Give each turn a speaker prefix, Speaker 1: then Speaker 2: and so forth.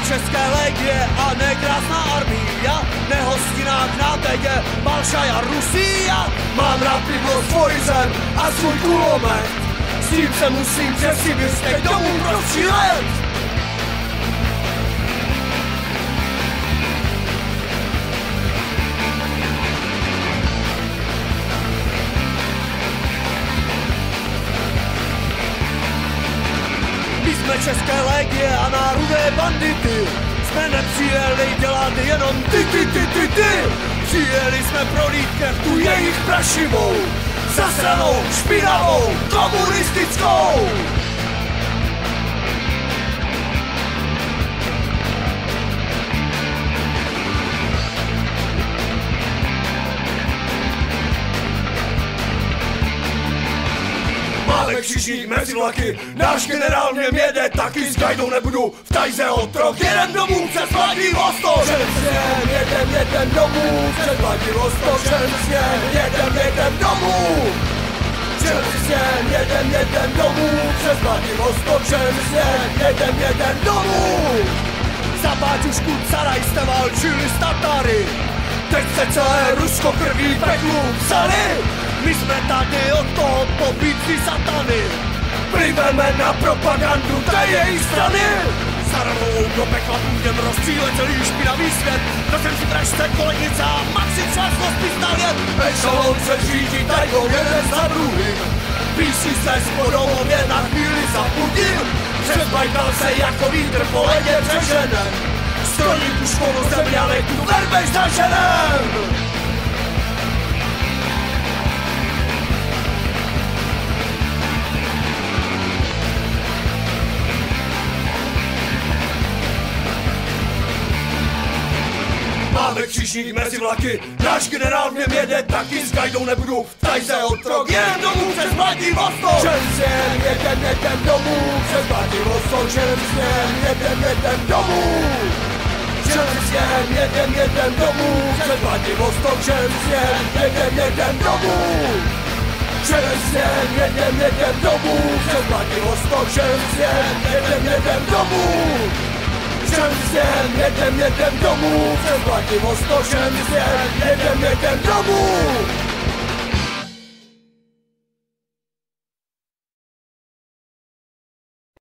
Speaker 1: České legie a nekrásná armia, nehostinná k nátegě, Balšaja Rusia. Mám rád pivo, svůj zem a svůj kulomet, s tím se musím přes Sibiř domů prostřílet. My jsme České legie a národné bandity, jsme nepřijeli dělat jenom ty. Přijeli jsme prolít krev tu jejich prašivou, zasranou, špinavou, komunistickou. Máme křižník mezi vlaky, náš generál mě jede taky, s gajdou nebudu v tajze otrok. Jedem domů přes Vladivostok, jedem domů přes Vladivostok, jedem domů. Jedem domů přes Vladivostok, jedem domů. Za Báťušku cara jste válčili s Tatary, teď se celé Rusko krví peklu psali. My jsme tady od toho pobící satany, pliveme na propagandu té její strany. Zaranou do pekla půjdem rozstřílet celý špinavý svět, vezem si vražce, kolenice a maxi časno z pistalet. Ešalon se řídí tajnou jeden za druhým, píší se s podobově na chvíli zapudil. Přes Bajkal se jako vítr po ledě přeženem, stroní tu školu zemňanek tu verbež zaženem. Máme křižník mezi vlaky, náš generál v něm jede taky, s gajdou nebudu v tajze otrok. Jedem domů přes Vladivostok, jedem domů přes Vladivostok, jedem domů. Jedem domů přes Vladivostok, jedem domů. Jedem domů přes Vladivostok, jedem domů. Jedem domů přes Vladivostok, jedem domů.